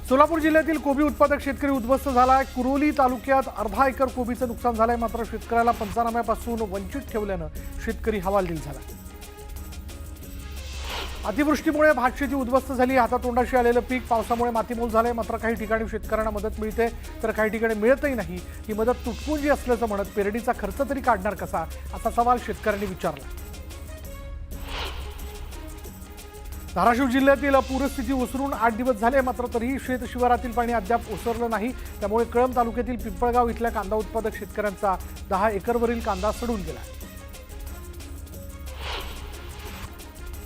सोलापूर जिल्ह्यातील कोबी उत्पादक शेतकरी उद्ध्वस्त झालाय। कुरोली तालुक्यात अर्धा एकर कोबीचं नुकसान झालंय, मात्र शेतकऱ्याला पंचनाम्यापासून वंचित ठेवल्यानं शेतकरी हवालदिल झाला। अतिवृष्टीमुळे भातशेती उद्ध्वस्त झाली। हातातोंडाशी आलेलं पीक पावसामुळे मातीमोल झालंय, मात्र काही ठिकाणी शेतकऱ्यांना मदत मिळते तर काही ठिकाणी मिळतही नाही। ही मदत तुटपुंजी असल्याचं म्हणत पेरणीचा खर्च तरी काढणार कसा, असा सवाल शेतकऱ्यांनी विचारला। धाराशिव जिल्ह्यातील पूरस्थिती ओसरून 8 दिवस झाले, मात्र तरीही शेत शिवारातील पाणी अद्याप ओसरलं नाही। त्यामुळे कळंब तालुक्यातील पिंपळगाव इथल्या कांदा उत्पादक शेतकऱ्यांचा 10 एकरवरील कांदा सडून गेला।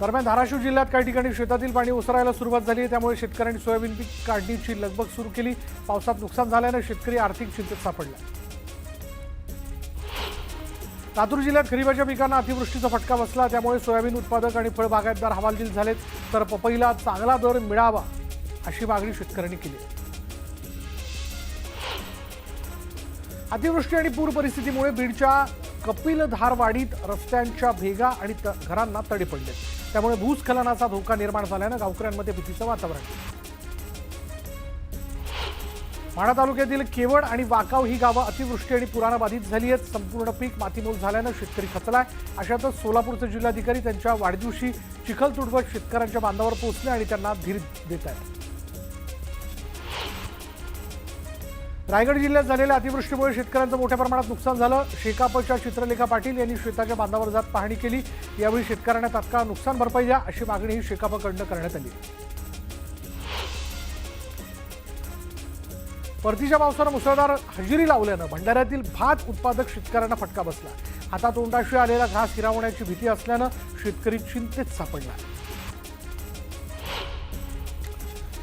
दरम्यान धाराशिव जिल्ह्यात काही ठिकाणी शेतातील पाणी ओसरायला सुरुवात झाली आहे, त्यामुळे शेतकऱ्यांनी सोयाबीन पीक काढणीची लगबग सुरू केली। पावसात नुकसान झाल्याने शेतकरी आर्थिक चिंतेत सापडला। लातूर जिल्ह्यात खरीपाच्या पिकांना अतिवृष्टीचा फटका बसला, त्यामुळे सोयाबीन उत्पादक आणि फळ बागायतदार हवालदिल झालेत, तर पपईला चांगला दर मिळावा अशी मागणी शेतकऱ्यांनी केली। अतिवृष्टी आणि पूर परिस्थितीमुळे बीडच्या कपिलधारवाडीत रस्त्यांच्या भेगा आणि घरांना तडे पडले, त्यामुळे भूस्खलनाचा धोका निर्माण झाल्यानं गावकऱ्यांमध्ये भीतीचं वातावरण। माढा तालुक्यातील केवड आणि वाकाव ही गावं अतिवृष्टी आणि पुरानं बाधित झाली आहेत। संपूर्ण पीक मातीमोल झाल्यानं शेतकरी खचलाय। अशातच सोलापूरचे जिल्हाधिकारी त्यांच्या वाढदिवशी चिखल तुडवत शेतकऱ्यांच्या बांधावर पोहोचले आणि त्यांना धीर देत आहेत। रायगड जिल्ह्यात झालेल्या अतिवृष्टीमुळे शेतकऱ्यांचं मोठ्या प्रमाणात नुकसान झालं। शेकापच्या चित्रलेखा पाटील यांनी शेताच्या बांधावर जात पाहणी केली। यावेळी शेतकऱ्यांना तात्काळ नुकसान भरपाई द्या अशी मागणीही शेकापकडनं करण्यात आली। परतीच्या पावसानं मुसळधार हजेरी लावल्यानं भंडाऱ्यातील भात उत्पादक शेतकऱ्यांना फटका बसला। हातातोंडाशी आलेला घास हिरावण्याची भीती असल्यानं शेतकरी चिंतेत सापडला।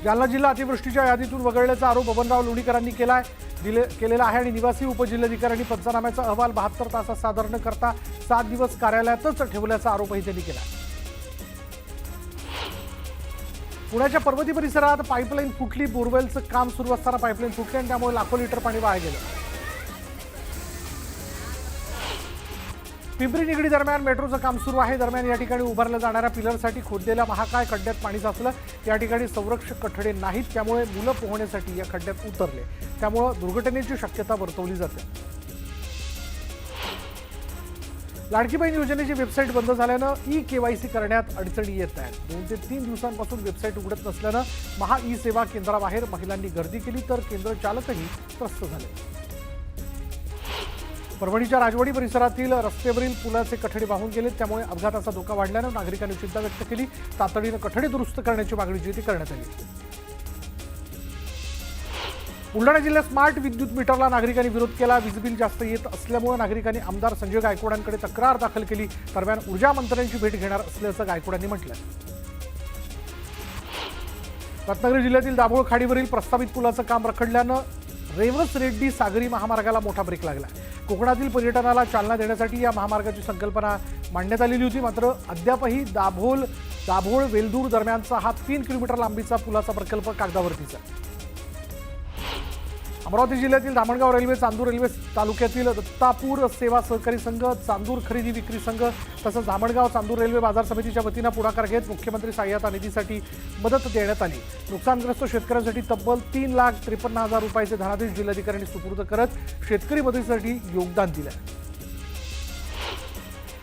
जालना जिल्हा अतिवृष्टीच्या यादीतून वगळल्याचा आरोप बबनराव लोणीकरांनी केलेला आहे आणि निवासी उपजिल्हाधिकाऱ्यांनी पंचनाम्याचा अहवाल 72 तासात सादर न करता 7 दिवस कार्यालयातच ठेवल्याचा आरोपही त्यांनी केला। पुण्याच्या पर्वती परिसरात पाईपलाईन फुटली। बोरवेलचं काम सुरू असताना पाईपलाईन फुटली आणि त्यामुळे लाखो लिटर पाणी वाया गेलं। पिंपरी निगडी दरम्यान मेट्रोचं काम सुरू आहे। दरम्यान या ठिकाणी उभारल्या जाणाऱ्या पिलरसाठी खोदलेल्या महाकाय खड्ड्यात पाणी साचलं। या ठिकाणी संरक्षक कठडे नाहीत, त्यामुळे मुलं पोहण्यासाठी या खड्ड्यात उतरले, त्यामुळे दुर्घटनेची शक्यता वर्तवली जाते। लाडकी बहीण योजनेची वेबसाईट बंद झाल्यानं ई-केवायसी करण्यात अडचणी येत आहेत। 2 ते 3 दिवसांपासून वेबसाईट उघडत नसल्यानं महा ई सेवा केंद्राबाहेर महिलांनी गर्दी केली, तर केंद्र चालकही त्रस्त झाले। परभणीच्या राजवाडी परिसरातील रस्त्यावरील पुलाचे कठडे वाहून गेले, त्यामुळे अपघाताचा धोका वाढल्यानं नागरिकांनी चिंता व्यक्त केली। तातडीनं कठडे दुरुस्त करण्याची मागणी जी ती करण्यात आली। बुलढाणा जिल्ह्यात स्मार्ट विद्युत मीटरला नागरिकांनी विरोध केला। वीज बिल जास्त येत असल्यामुळे नागरिकांनी आमदार संजय गायकवाडांकडे तक्रार दाखल केली। दरम्यान ऊर्जा मंत्र्यांची भेट घेणार असल्याचं गायकवाडांनी म्हटलं। रत्नागिरी जिल्ह्यातील दाभोळ खाडीवरील प्रस्तावित पुलाचं काम रखडल्यानं रेवस रेड्डी सागरी महामार्गाला मोठा ब्रेक लागला। कोकणातील पर्यटनाला चालना देण्यासाठी या महामार्गाची संकल्पना मांडण्यात आलेली होती, मात्र अद्यापही दाभोळ वेल्दूर दरम्यानचा हा 3 किलोमीटर लांबीचा पुलाचा प्रकल्प कागदावरतीच आहे। अमरावती जिल्ह्यातील धामणगाव रेल्वे, चांदूर रेल्वे तालुक्यातील दत्तापूर सेवा सहकारी संघ, चांदूर खरेदी विक्री संघ तसंच धामणगाव चांदूर रेल्वे बाजार समितीच्या वतीनं पुढाकार घेत मुख्यमंत्री सहाय्यता निधीसाठी मदत देण्यात आली। नुकसानग्रस्त शेतकऱ्यांसाठी तब्बल 3,53,000 रुपयाचे धनादेश जिल्हाधिकाऱ्यांनी सुपूर्द करत शेतकरी मदतीसाठी योगदान दिलं।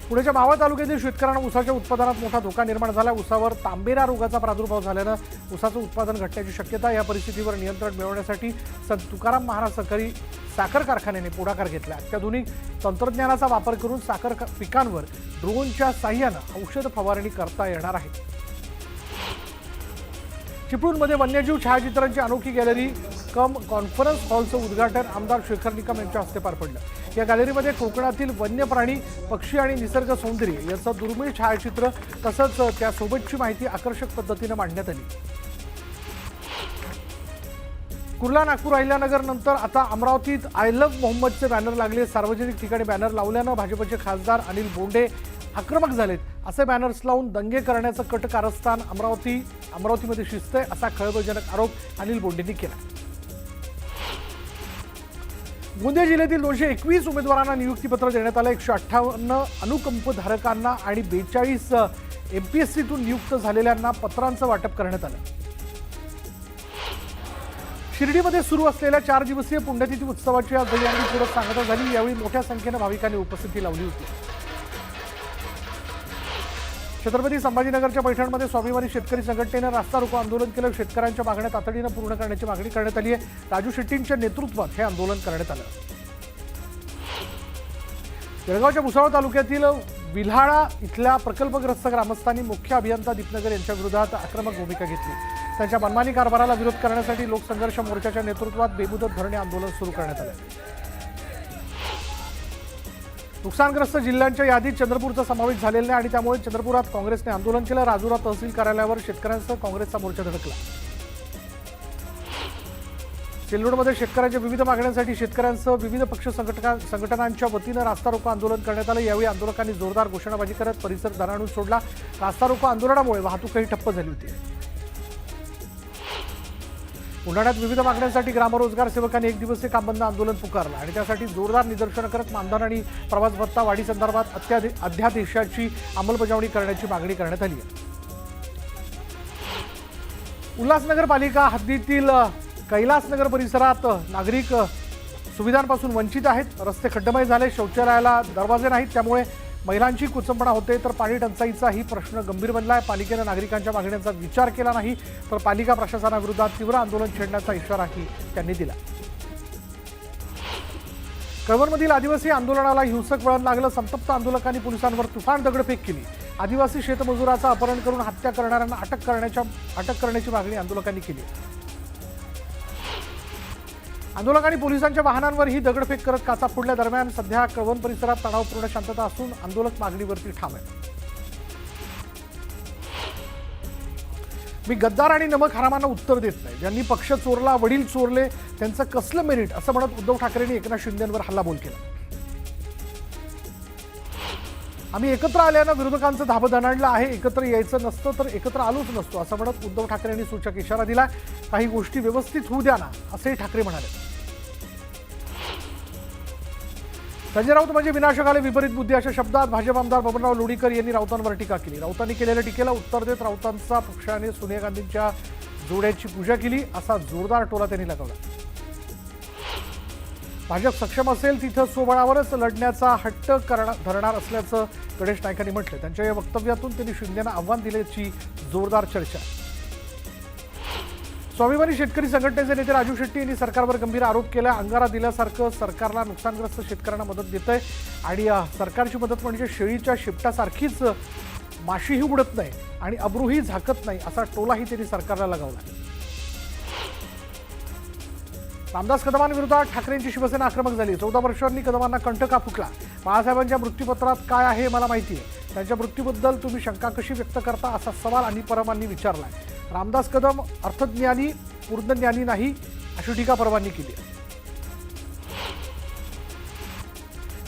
पुण्याच्या मावळ तालुक्यातील शेतकऱ्यांना ऊसाच्या उत्पादनात मोठा धोका निर्माण झाला। ऊसावर तांबेरा रोगाचा प्रादुर्भाव झाल्यानं ऊसाचं उत्पादन घटण्याची शक्यता। या परिस्थितीवर नियंत्रण मिळवण्यासाठी संत तुकाराम महाराज सहकारी साखर कारखान्याने पुढाकार घेतला। अत्याधुनिक तंत्रज्ञानाचा वापर करून साखर पिकांवर ड्रोनच्या साहाय्यानं औषध फवारणी करता येणार आहे। चिपळूणमध्ये वन्यजीव छायाचित्रांची अनोखी गॅलरी कम कॉन्फरन्स हॉलचं उद्घाटन आमदार शेखर निकम यांच्या हस्ते पार पडलं। या गॅलरीमध्ये कोकणातील वन्य प्राणी, पक्षी आणि निसर्ग सौंदर्य यांचं दुर्मिळ छायाचित्र तसंच त्यासोबतची माहिती आकर्षक पद्धतीनं मांडण्यात आली। कुर्ला, नागपूर, अहिल्यानगर नंतर आता अमरावतीत आय लव्ह मोहम्मदचे बॅनर लागले। सार्वजनिक ठिकाणी बॅनर लावल्यानं भाजपचे खासदार अनिल बोंडे आक्रमक झालेत। असे बॅनर्स लावून दंगे करण्याचं कट कारस्थान अमरावतीमध्ये शिजतंय, असा खळबळजनक आरोप अनिल बोंडेंनी केला। गोंदिया जिल्ह्यातील 221 उमेदवारांना नियुक्तीपत्र देण्यात आलं। 158 अनुकंपधारकांना आणि 42 एमपीएससीतून नियुक्त झालेल्यांना पत्रांचं वाटप करण्यात आलं। शिर्डीमध्ये सुरू असलेल्या 4 दिवसीय पुण्यतिथी उत्सवाची आज दहीहंडी पुढे सांगता झाली। यावेळी मोठ्या संख्येने भाविकांनी उपस्थिती लावली होती। छत्रपती संभाजीनगरच्या पैठणमध्ये स्वाभिमानी शेतकरी संघटनेने रास्ता रोको आंदोलन केलं। शेतकऱ्यांच्या मागण्या तातडीने पूर्ण करण्याची मागणी करण्यात आली आहे। राजू शेट्टींच्या नेतृत्वात हे आंदोलन करण्यात आलं। जळगावच्या भुसावळ तालुक्यातील विल्हाळा इथल्या प्रकल्पग्रस्त ग्रामस्थांनी मुख्य अभियंता दीपनगर यांच्या विरोधात आक्रमक भूमिका घेतली। त्यांच्या मनमानी कारभाराला विरोध करण्यासाठी लोकसंघर्ष मोर्चाच्या नेतृत्वात बेमुदत धरणे आंदोलन सुरू करण्यात आले। नुकसानग्रस्त जिल्ह्यांच्या यादीत चंद्रपूरचा समावेश झालेला नाही आणि त्यामुळे चंद्रपुरात काँग्रेसने आंदोलन केलं। राजुरा तहसील कार्यालयावर शेतकऱ्यांसह काँग्रेसचा मोर्चा धडकला। सिल्लोडमध्ये शेतकऱ्यांच्या विविध मागण्यांसाठी शेतकऱ्यांसह विविध पक्ष संघटनांच्या वतीनं रास्ता रोको आंदोलन करण्यात आलं। यावेळी आंदोलकांनी जोरदार घोषणाबाजी करत परिसर दणाणून सोडला। रास्ता रोको आंदोलनामुळे वाहतूकही ठप्प झाली होती। बुलढाण्यात विविध मागण्यांसाठी ग्रामरोजगार सेवकांनी 1 दिवसीय काम बंद आंदोलन पुकारलं आणि त्यासाठी जोरदार निदर्शनं करत मानधन आणि प्रवास भत्ता वाढीसंदर्भात अध्यादेशाची अंमलबजावणी करण्याची मागणी करण्यात आली आहे। उल्हासनगर पालिका हद्दीतील कैलासनगर परिसरात नागरिक सुविधांपासून वंचित आहेत। रस्ते खड्डेमय झाले, शौचालयाला दरवाजे नाहीत, त्यामुळे महिलांची कुचंबणा होते, तर पाणी टंचाईचाही प्रश्न गंभीर बनला आहे। पालिकेने नागरिकांच्या मागण्यांचा विचार केला नाही, तर पालिका प्रशासनाविरोधात तीव्र आंदोलन छेडण्याचा इशाराही त्यांनी दिला। कळवणमधील आदिवासी आंदोलनाला हिंसक वळण लागलं। संतप्त आंदोलकांनी पोलिसांवर तुफान दगडफेक केली। आदिवासी शेतमजुराचं अपहरण करून हत्या करणाऱ्यांना अटक करण्याची मागणी आंदोलकांनी केली। आंदोलकांनी पोलिसांच्या वाहनांवरही दगडफेक करत काचा फोडल्या। दरम्यान सध्या कळवण परिसरात तणावपूर्ण शांतता असून आंदोलक मागणीवरती ठाम आहेत। मी गद्दार आणि नमक हरामांना उत्तर देत नाही। ज्यांनी पक्ष चोरला, वडील चोरले, त्यांचं कसलं मेरिट असं म्हणत उद्धव ठाकरेंनी एकनाथ शिंदेंवर हल्लाबोल केला। आम्ही एकत्र आल्यानं विरोधकांचं धाबं दणाणलं आहे। एकत्र यायचं नसतं तर एकत्र आलोच नसतो असं म्हणत उद्धव ठाकरेंनी सूचक इशारा दिला। काही गोष्टी व्यवस्थित होऊ द्या ना असेही ठाकरे म्हणाले। संजय राऊत म्हणजे विनाशक आले, विपरीत बुद्धी अशा शब्दात भाजप आमदार बबनराव लोणीकर यांनी राऊतांवर टीका केली। राऊतांनी केलेल्या टीकेला उत्तर देत राऊतांचा पक्षाने सोनिया गांधींच्या जोड्याची पूजा केली असा जोरदार टोला त्यांनी लगावला। भाजप सक्षम असेल तिथं स्वबळावरच लढण्याचा हट्ट धरणार असल्याचं गणेश नाईकांनी म्हटलं। त्यांच्या या वक्तव्यातून त्यांनी शिंदेंना आव्हान दिल्याची जोरदार चर्चा। स्वाभिमानी शेतकरी संघटनेचे नेते राजू शेट्टी यांनी सरकारवर गंभीर आरोप केला। अंगारा दिल्यासारखं सरकारला नुकसानग्रस्त शेतकऱ्यांना मदत देतंय आणि सरकारची मदत म्हणजे शेळीच्या शिपटासारखीच माशीही उडत नाही आणि अब्रूही झाकत नाही असा टोलाही त्यांनी सरकारला लगावला। रामदास कदमांविरोधात ठाकरेंची शिवसेना आक्रमक झाली। 14 वर्षांनी कदमांना कंठ का फुटला? बाळासाहेबांच्या मृत्यूपत्रात काय आहे मला माहिती आहे। त्यांच्या मृत्यूबद्दल तुम्ही शंका कशी व्यक्त करता असा सवाल अनिल परबांनी विचारला। रामदास कदम अर्थज्ञानी पूर्णज्ञानी नाही अशी टीका परबांनी केली आहे।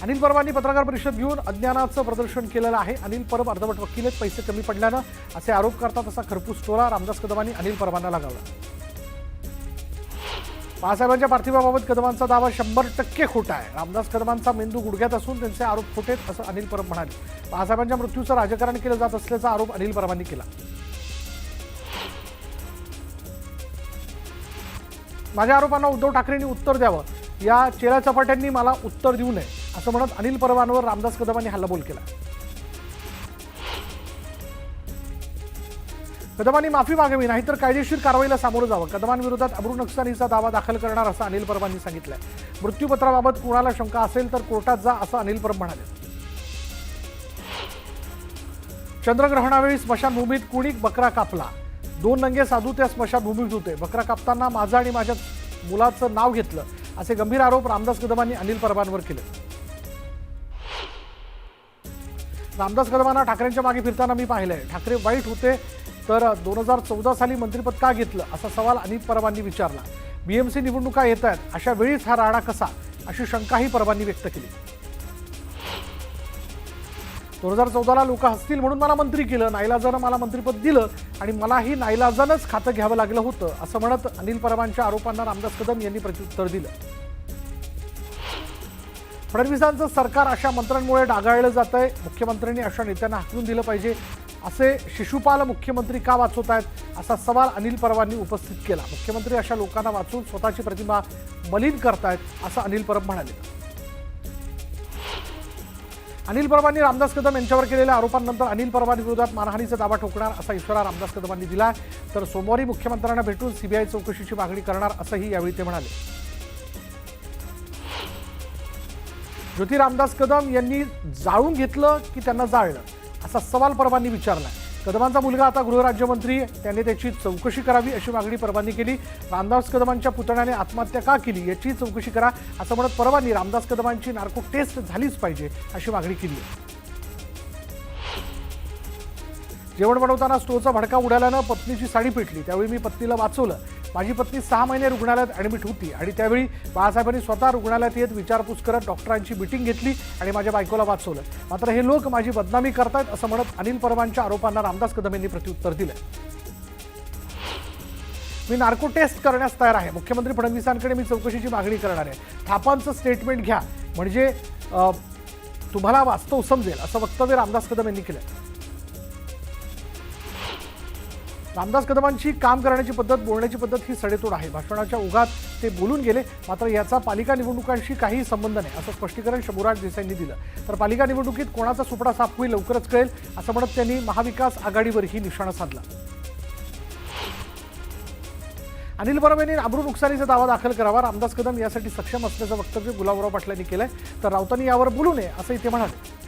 अनिल परबांनी पत्रकार परिषद घेऊन अज्ञानाचं प्रदर्शन केलेलं आहे। अनिल परब अर्धवट वकील आहेत, पैसे कमी पडल्यानं असे आरोप करतात असा खरपूस टोला रामदास कदमांनी अनिल परबांना लगावला। बाळासाहेबांच्या पार्थिवाबाबत कदमांचा दावा 100% खोटा आहे। रामदास कदमांचा मेंदू गुडघ्यात असून त्यांचे आरोप खोटेत असं अनिल परब म्हणाले। बाळासाहेबांच्या मृत्यूचं राजकारण केलं जात असल्याचा आरोप अनिल परबांनी केला। माझ्या आरोपांना उद्धव ठाकरेंनी उत्तर द्यावं, या चेला चपाट्यांनी मला उत्तर देऊ नये असं म्हणत अनिल परबांवर रामदास कदमांनी हल्लाबोल केला। कदमांनी माफी मागावी नाहीतर कायदेशीर कारवाईला सामोरं जावं। कदमांविरोधात अब्रू नुकसानीचा दावा दाखल करणार असं अनिल परबांनी सांगितलंय। मृत्यूपत्राबाबत कुणाला शंका असेल तर कोर्टात जा असं अनिल परब म्हणाले। चंद्रग्रहणावेळी स्मशानभूमीत कुणीक बकरा कापला। 2 नंगे साधू त्या स्मशानभूमीत होते। बकरा कापताना माझं आणि माझ्या मुलाचं नाव घेतलं असे गंभीर आरोप रामदास कदमांनी अनिल परबांवर केले। रामदास कदमांना ठाकरेंच्या मागे फिरताना मी पाहिलंय। ठाकरे वाईट होते तर 2014 साली मंत्रिपद का घेतलं असा सवाल अनिल परबांनी विचारला। बीएमसी निवडणुका येत आहेत, अशा वेळीच हा राडा कसा अशी शंकाही परबांनी व्यक्त केली। 2014ला लोक हसतील म्हणून मला मंत्री केलं, नाईलाजानं मला मंत्रिपद दिलं आणि मलाही नाईलाजानंच खातं घ्यावं लागलं होतं असं म्हणत अनिल परबांच्या आरोपांना रामदास कदम यांनी प्रत्युत्तर दिलं। फडणवीसांचं सरकार अशा मंत्र्यांमुळे डागाळलं जातंय। मुख्यमंत्र्यांनी अशा नेत्यांना हाकलून दिलं पाहिजे। असे शिशुपाल मुख्यमंत्री का वाचवत आहेत असा सवाल अनिल परबांनी उपस्थित केला. मुख्यमंत्री अशा लोकांना वाचून स्वतःची प्रतिमा मलिन करतायत असं अनिल परब म्हणाले. अनिल परबांनी रामदास कदम यांच्यावर केलेल्या आरोपांनंतर अनिल परबांविरोधात मानहानीचा दावा ठोकणार असा इशारा रामदास कदमांनी दिला. तर सोमवारी मुख्यमंत्र्यांना भेटून सीबीआय चौकशीची मागणी करणार असंही यावेळी ते म्हणाले. ज्योती रामदास कदम यांनी जाळून घेतलं की त्यांना जाळलं असा सवाल परबांनी विचारला. कदमांचा मुलगा आता गृहराज्यमंत्री, त्याने त्याची चौकशी करावी अशी मागणी परबांनी केली. रामदास कदमांच्या पुतण्याने आत्महत्या का केली याची चौकशी करा असं म्हणत परबांनी रामदास कदमांची नार्को टेस्ट झालीच पाहिजे अशी मागणी केली आहे. जेवण बनवताना स्टोव्हचा भडका उडाल्यानं पत्नीची साडी पेटली. त्यावेळी मी पत्नीला वाचवलं. माझी पत्नी 6 महिने रुग्णालयात ॲडमिट होती आणि त्यावेळी बाळासाहेबांनी स्वतः रुग्णालयात येत विचारपूस करत डॉक्टरांची मिटिंग घेतली आणि माझ्या बायकोला वाचवलं. मात्र हे लोक माझी बदनामी करतायत असं म्हणत अनिल परबांच्या आरोपांना रामदास कदम यांनी प्रत्युत्तर दिलं. मी नार्को टेस्ट करण्यास तयार आहे. मुख्यमंत्री फडणवीसांकडे मी चौकशीची मागणी करणार आहे. थापांचं स्टेटमेंट घ्या म्हणजे तुम्हाला वास्तव समजेल असं वक्तव्य रामदास कदम यांनी केलं. रामदास कदमांची काम करण्याची पद्धत, बोलण्याची पद्धत ही सडेतोड आहे. भाषणाच्या ओघात ते बोलून गेले, मात्र याचा पालिका निवडणुकांशी काही संबंध नाही असं स्पष्टीकरण शंभूराज देसाईंनी दिलं. तर पालिका निवडणुकीत कोणाचा सुपडा साफ होईल लवकरच कळेल असं म्हणत त्यांनी महाविकास आघाडीवरही निशाणा साधला. अनिल परब यांनी अब्रू नुकसानीचा दावा दाखल करावा. रामदास कदम यासाठी सक्षम असल्याचं वक्तव्य गुलाबराव पाटलांनी केलंय. तर राऊतांनी यावर बोलू नये असंही ते म्हणाले.